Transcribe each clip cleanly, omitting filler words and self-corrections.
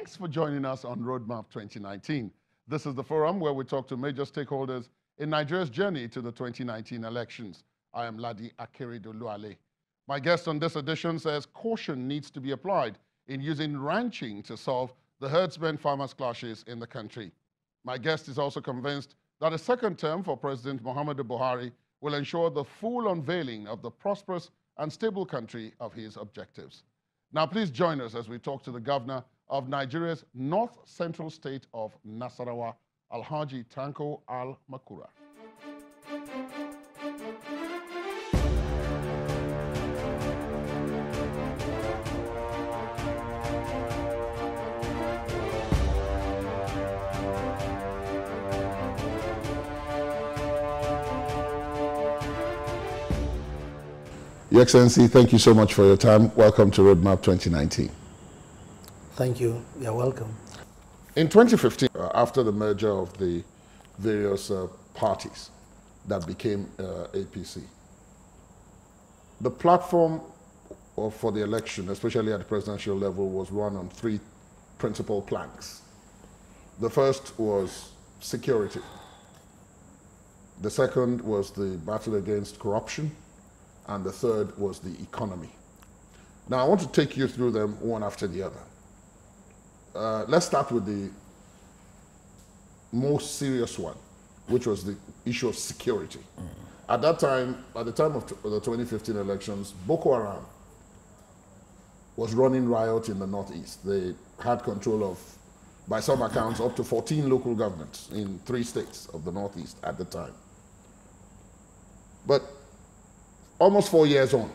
Thanks for joining us on Roadmap 2019. This is the forum where we talk to major stakeholders in Nigeria's journey to the 2019 elections. I am Ladi Akeredoluale. My guest on this edition says caution needs to be applied in using ranching to solve the herdsmen-farmers clashes in the country. My guest is also convinced that a second term for President Muhammadu Buhari will ensure the full unveiling of the prosperous and stable country of his objectives. Now, please join us as we talk to the governor of Nigeria's north-central state of Nasarawa, Alhaji Tanko Al-Makura. Your Excellency, thank you so much for your time. Welcome to Roadmap 2019. Thank you. You're welcome. In 2015, after the merger of the various parties that became APC, the platform for the election, especially at the presidential level, was run on three principal planks. The first was security. The second was the battle against corruption. And the third was the economy. Now, I want to take you through them one after the other. Let's start with the most serious one, which was the issue of security. At that time, at the time of the 2015 elections, Boko Haram was running riot in the northeast. They had control of, by some accounts, up to 14 local governments in 3 states of the northeast at the time. But almost 4 years on,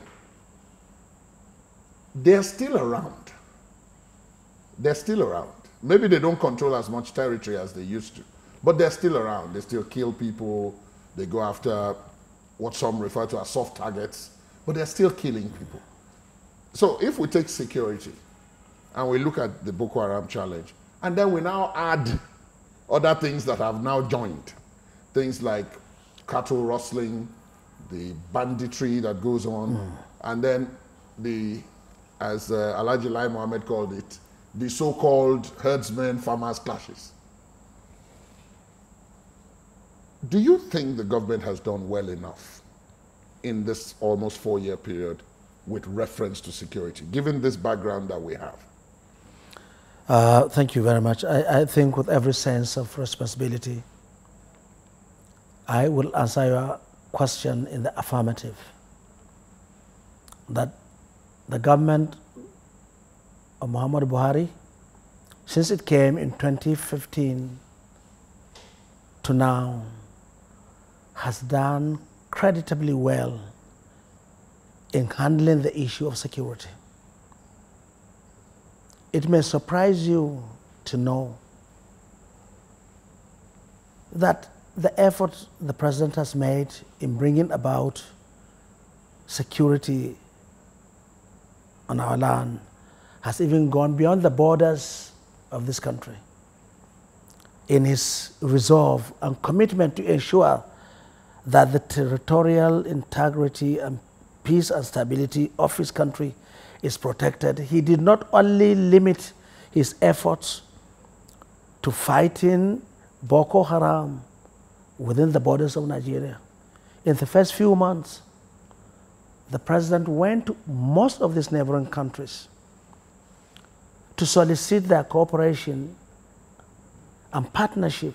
they're still around. They're still around. Maybe they don't control as much territory as they used to, but they're still around. They still kill people. They go after what some refer to as soft targets, but they're still killing people. So if we take security and we look at the Boko Haram challenge, and then we now add other things that have now joined, things like cattle rustling, the banditry that goes on, and then the, as Alhaji Lai Mohammed called it, the so-called herdsmen-farmers clashes. Do you think the government has done well enough in this almost 4-year period with reference to security, given this background that we have? Thank you very much. I think with every sense of responsibility, I will answer your question in the affirmative, that the government of Muhammadu Buhari, since it came in 2015 to now, has done creditably well in handling the issue of security. It may surprise you to know that the effort the president has made in bringing about security on our land has even gone beyond the borders of this country. In his resolve and commitment to ensure that the territorial integrity and peace and stability of his country is protected, he did not only limit his efforts to fighting Boko Haram within the borders of Nigeria. In the first few months, the president went to most of these neighboring countries to solicit their cooperation and partnership,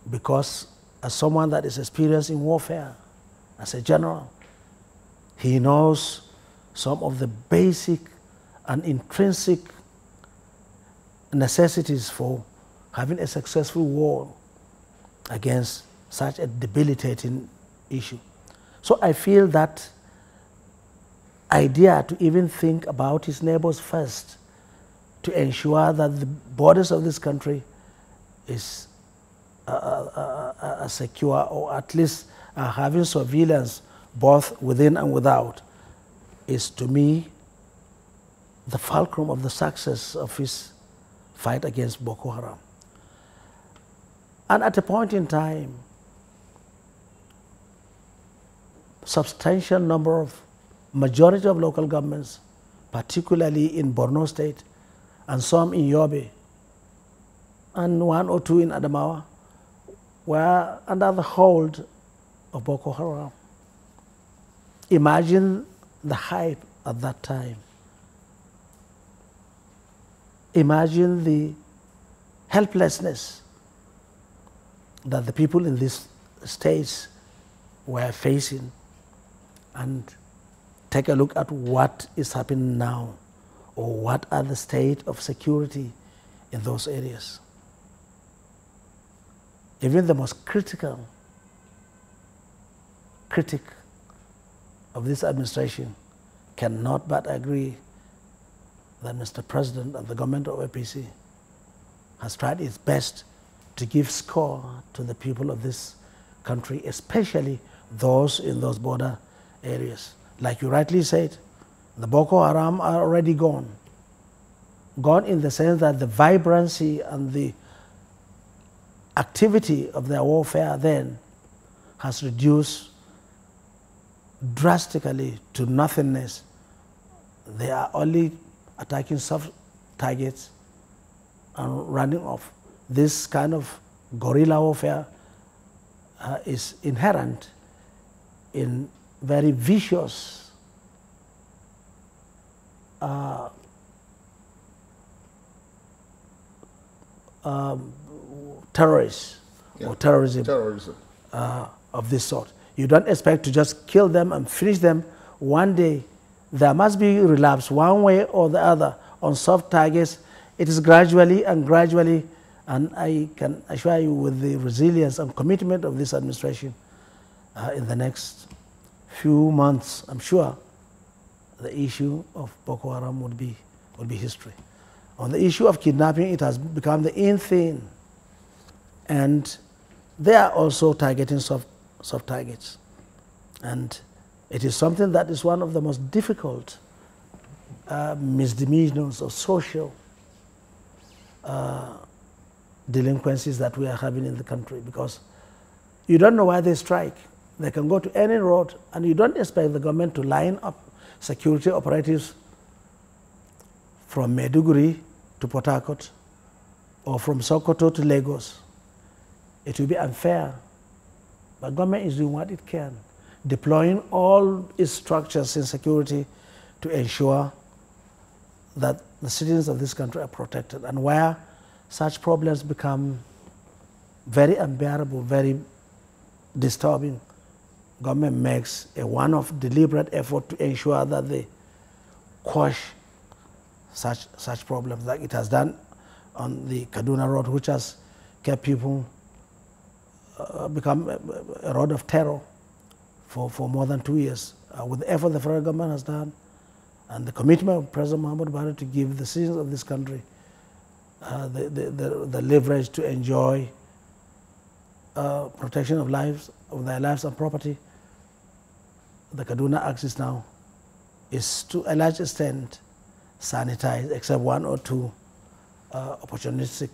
because as someone that is experienced in warfare, as a general, he knows some of the basic and intrinsic necessities for having a successful war against such a debilitating issue. So I feel that idea to even think about his neighbors first, to ensure that the borders of this country is secure, or at least having surveillance both within and without, is to me the fulcrum of the success of his fight against Boko Haram. And at a point in time, substantial number of majority of local governments, particularly in Borno State and some in Yobe, and 1 or 2 in Adamawa, were under the hold of Boko Haram. Imagine the hype at that time. Imagine the helplessness that the people in these states were facing, and take a look at what is happening now, or what are the state of security in those areas. Even the most critical critic of this administration cannot but agree that Mr. President and the government of APC has tried its best to give score to the people of this country, especially those in those border areas. Like you rightly said, the Boko Haram are already gone. Gone in the sense that the vibrancy and the activity of their warfare then has reduced drastically to nothingness. They are only attacking soft targets and running off. This kind of guerrilla warfare is inherent in very vicious terrorists, yeah, or terrorism. Of this sort. You don't expect to just kill them and finish them one day. There must be relapse one way or the other on soft targets. It is gradually, and I can assure you, with the resilience and commitment of this administration, in the next few months, I'm sure the issue of Boko Haram would be history. On the issue of kidnapping, it has become the in thing, and they are also targeting soft targets. And it is something that is one of the most difficult misdemeanors or social delinquencies that we are having in the country, because you don't know why they strike. They can go to any road, and you don't expect the government to line up security operatives from Maiduguri to Port Harcourt or from Sokoto to Lagos. It will be unfair. But government is doing what it can, deploying all its structures in security to ensure that the citizens of this country are protected. And where such problems become very unbearable, very disturbing, government makes a one-off deliberate effort to ensure that they quash such problems, like it has done on the Kaduna road, which has kept people become a road of terror for more than 2 years. With the effort the federal government has done and the commitment of President Muhammad Buhari to give the citizens of this country the leverage to enjoy protection of their lives and property, the Kaduna axis now is to a large extent sanitized, except 1 or 2 opportunistic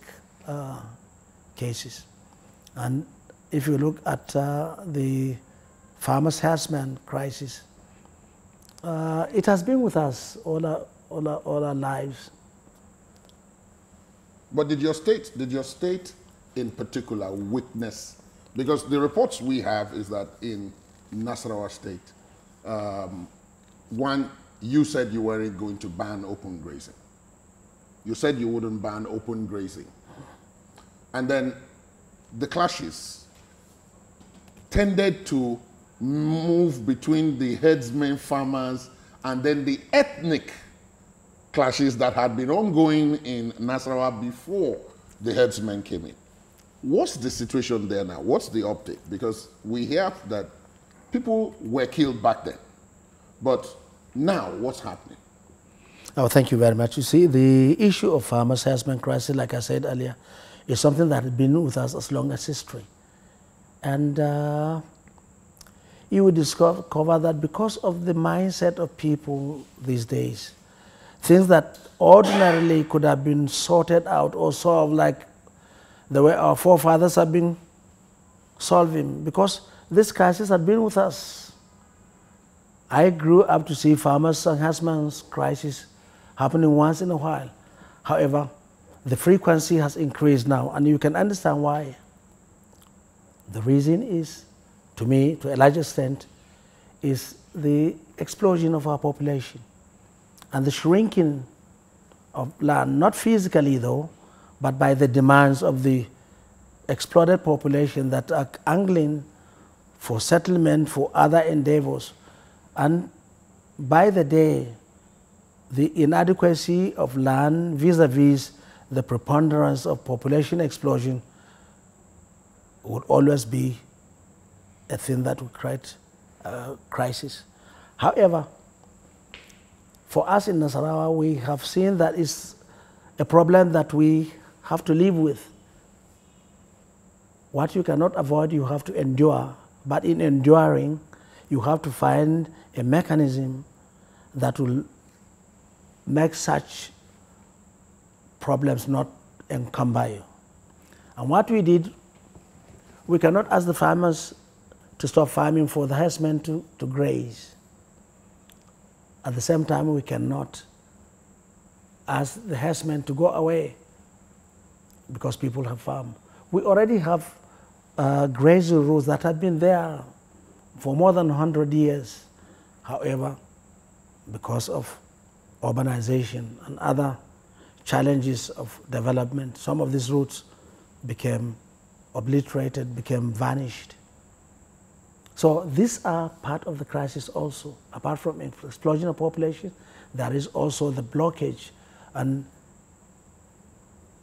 cases. And if you look at the farmers' herdsmen crisis, it has been with us all our lives. But did your state in particular witness, because the reports we have is that in Nasarawa state, one, you said you weren't going to ban open grazing. You said you wouldn't ban open grazing. And then the clashes tended to move between the herdsmen, farmers, and then the ethnic clashes that had been ongoing in Nasarawa before the herdsmen came in. What's the situation there now? What's the update? Because we hear that people were killed back then, but now what's happening? Oh, thank you very much. You see, the issue of farmers' herdsmen crisis, like I said earlier, is something that has been with us as long as history. And you will discover that because of the mindset of people these days, things that ordinarily could have been sorted out or solved like the way our forefathers have been solving, because this crisis had been with us. I grew up to see farmers and herdsmen's crisis happening once in a while. However, the frequency has increased now, and you can understand why. The reason is, to me, to a large extent, is the explosion of our population and the shrinking of land, not physically though, but by the demands of the exploded population that are angling for settlement, for other endeavors. And by the day, the inadequacy of land vis-a-vis the preponderance of population explosion would always be a thing that would create crisis. However, for us in Nasarawa, we have seen that it's a problem that we have to live with. What you cannot avoid, you have to endure. But in enduring, you have to find a mechanism that will make such problems not encumber you. And what we did, we cannot ask the farmers to stop farming for the herdsmen to graze. At the same time, we cannot ask the herdsmen to go away because people have farmed. We already have grazing rules that have been there for more than 100 years. However, because of urbanization and other challenges of development, some of these routes became obliterated, became vanished. So these are part of the crisis also. Apart from explosion of population, there is also the blockage and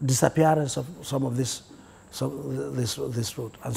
disappearance of some of this route. And